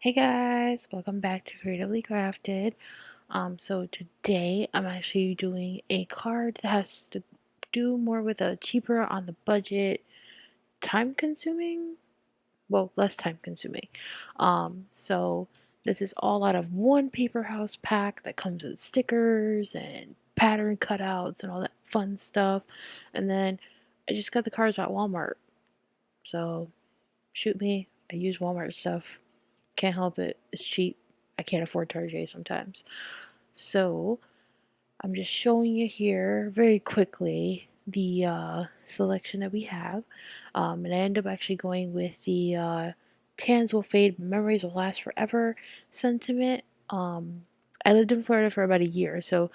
Hey guys, welcome back to Creatively Crafted. So today I'm actually doing a card that has to do more with a cheaper on the budget, time consuming, well, less time consuming. So this is all out of one paper house pack that comes with stickers and pattern cutouts and all that fun stuff. And then I just got the cards at Walmart. So shoot me, I use Walmart stuff. Can't help it. It's cheap. I can't afford Target sometimes. So I'm just showing you here very quickly the selection that we have. And I end up actually going with the Tans Will Fade, Memories Will Last Forever sentiment. I lived in Florida for about a year, so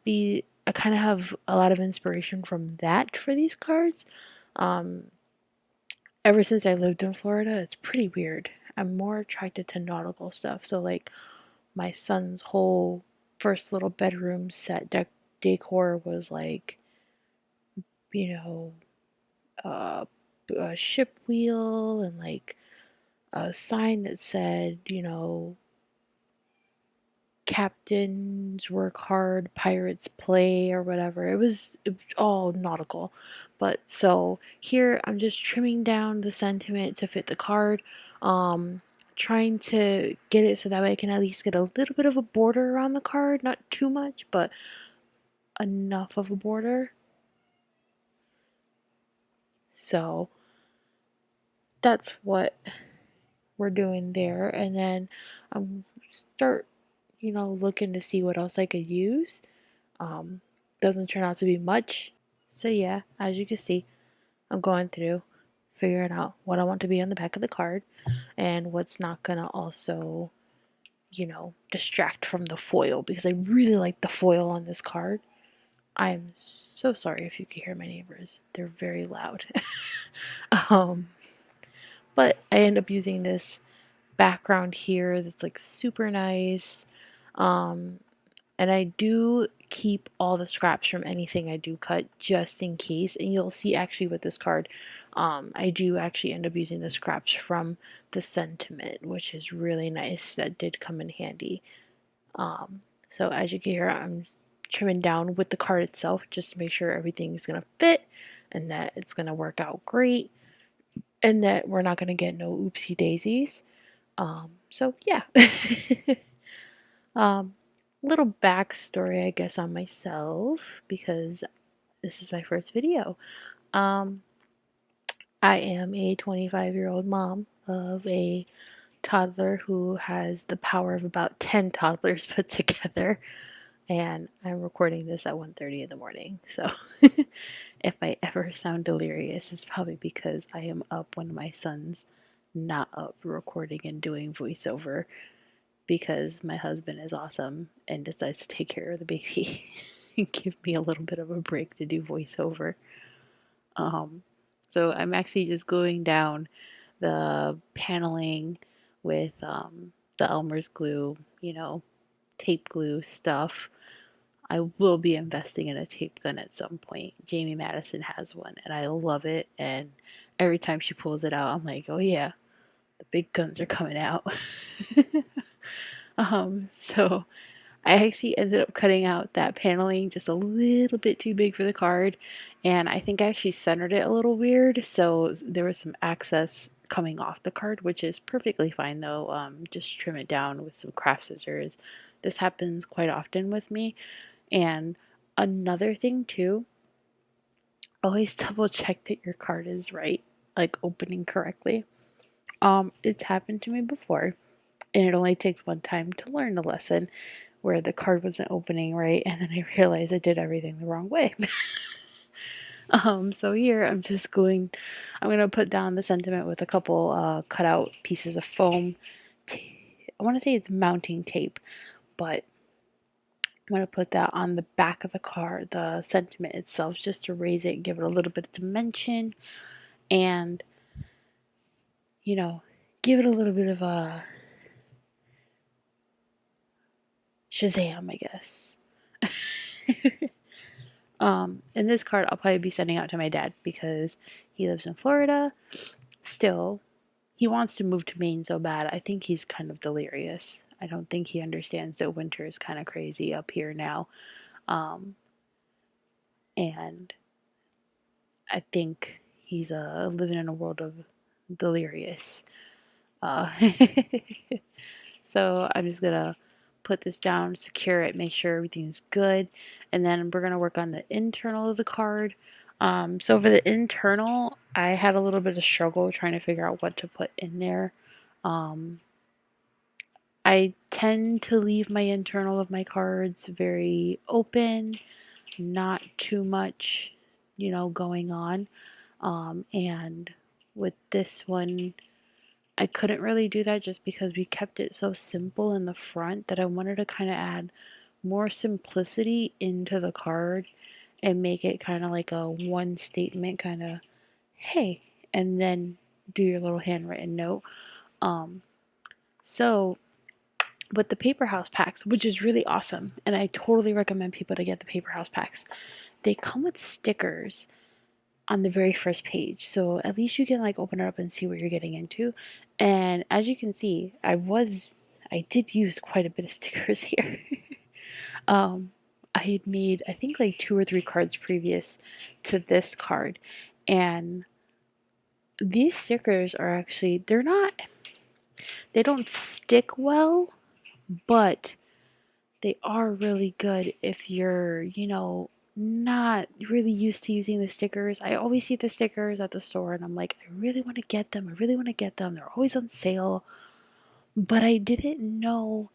I kind of have a lot of inspiration from that for these cards. Um, Ever since I lived in Florida, it's pretty weird. I'm more attracted to nautical stuff. So like my son's whole first little bedroom set decor was like, you know, uh, a ship wheel and like a sign that said, captains work hard, pirates play, or whatever. It was all nautical. But so here I'm just trimming down the sentiment to fit the card. Um, Trying to get it so that way I can at least get a little bit of a border around the card. Not too much, but enough of a border. So that's what we're doing there. And then I'm start, looking to see what else I could use. Um, doesn't turn out to be much. So yeah, as you can see, I'm going through figuring out what I want to be on the back of the card and what's not gonna also, distract from the foil because I really like the foil on this card. I am so sorry if you can hear my neighbors. They're very loud. um, but I end up using this background here that's like super nice. Um, And I do keep all the scraps from anything I do cut just in case. And you'll see actually with this card, I do actually end up using the scraps from the sentiment, which is really nice. That did come in handy. So as you can hear, I'm trimming down with the card itself just to make sure everything's going to fit and that it's going to work out great and that we're not going to get no oopsie daisies. So yeah. Um, Little backstory, I guess, on myself because this is my first video. Um, I am a 25-year-old mom of a toddler who has the power of about 10 toddlers put together, and I'm recording this at 1:30 in the morning. So if I ever sound delirious, it's probably because I am up when my son's not up recording and doing voiceover because my husband is awesome and decides to take care of the baby and give me a little bit of a break to do voiceover. Um, so I'm actually just gluing down the paneling with the Elmer's glue, tape glue stuff. I will be investing in a tape gun at some point. Jamie Madison has one and I love it. And every time she pulls it out, I'm like, oh yeah, the big guns are coming out. So I actually ended up cutting out that paneling just a little bit too big for the card, and I think I actually centered it a little weird, so there was some excess coming off the card, which is perfectly fine though. Just trim it down with some craft scissors. This happens quite often with me. And another thing too, always double check that your card is right, like opening correctly. It's happened to me before, and it only takes one time to learn the lesson where the card wasn't opening right, and then I realized I did everything the wrong way. So here I'm gonna put down the sentiment with a couple cut out pieces of foam. I want to say it's mounting tape, but I'm gonna put that on the back of the card, the sentiment itself, just to raise it and give it a little bit of dimension, and you know, give it a little bit of a Shazam, I guess. And this card I'll probably be sending out to my dad because he lives in Florida. Still, he wants to move to Maine so bad. I think he's kind of delirious. I don't think he understands that winter is kind of crazy up here now. Um, and I think he's living in a world of delirious. Uh, so I'm just gonna put this down, secure it, make sure everything's good, and then we're gonna work on the internal of the card. So for the internal, I had a little bit of struggle trying to figure out what to put in there. Um, I tend to leave my internal of my cards very open, not too much, going on. And with this one, I couldn't really do that just because we kept it so simple in the front that I wanted to kind of add more simplicity into the card and make it kind of like a one statement kind of, hey, and then do your little handwritten note. Um, so with the paper house packs, which is really awesome, and I totally recommend people to get the paper house packs. They come with stickers on the very first page, so at least you can like open it up and see what you're getting into. And as you can see, I did use quite a bit of stickers here. um, I had made I think like 2 or 3 cards previous to this card, and these stickers are actually they don't stick well, but they are really good if you're, not really used to using the stickers. I always see the stickers at the store and I'm like, I really want to get them. I really want to get them. They're always on sale. But I didn't know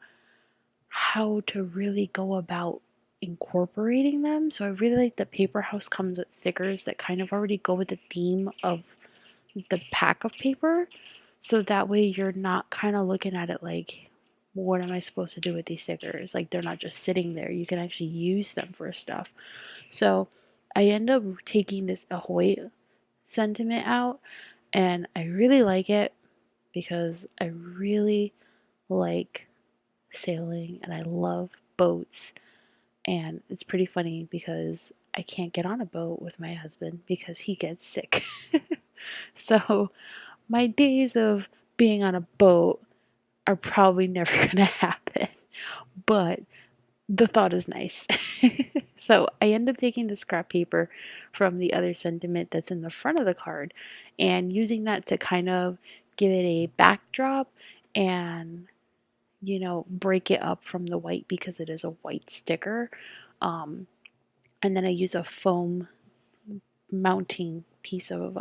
how to really go about incorporating them. So I really like the paper house comes with stickers that kind of already go with the theme of the pack of paper. So that way you're not kind of looking at it like, what am I supposed to do with these stickers? Like they're not just sitting there. You can actually use them for stuff. So I end up taking this Ahoy sentiment out and I really like it because I really like sailing and I love boats. And it's pretty funny because I can't get on a boat with my husband because he gets sick. So my days of being on a boat are probably never going to happen, but the thought is nice. So I end up taking the scrap paper from the other sentiment that's in the front of the card and using that to kind of give it a backdrop and, break it up from the white because it is a white sticker. And then I use a foam mounting piece of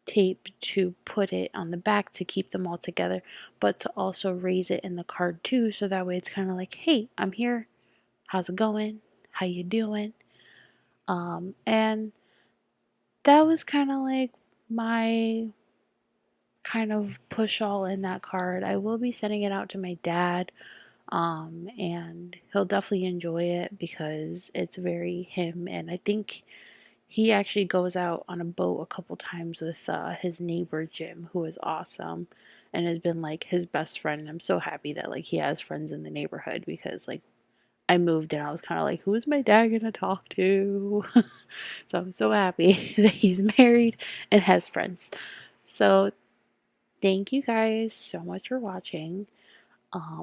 tape to put it on the back to keep them all together, but to also raise it in the card too, so that way it's kind of like, hey, I'm here. How's it going? How you doing? And that was kind of like my kind of push all in that card. I will be sending it out to my dad, and he'll definitely enjoy it because it's very him. And I think he actually goes out on a boat a couple times with his neighbor Jim, who is awesome and has been like his best friend. And I'm so happy that like he has friends in the neighborhood because like I moved and I was kind of like, who is my dad gonna talk to? So I'm so happy that he's married and has friends. So thank you guys so much for watching.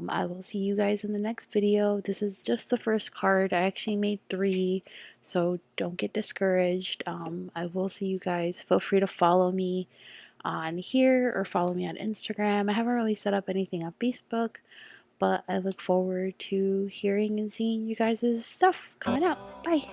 I will see you guys in the next video. This is just the first card. I actually made 3, so don't get discouraged. I will see you guys. Feel free to follow me on here or follow me on Instagram. I haven't really set up anything on Facebook, but I look forward to hearing and seeing you guys' stuff coming out. Bye.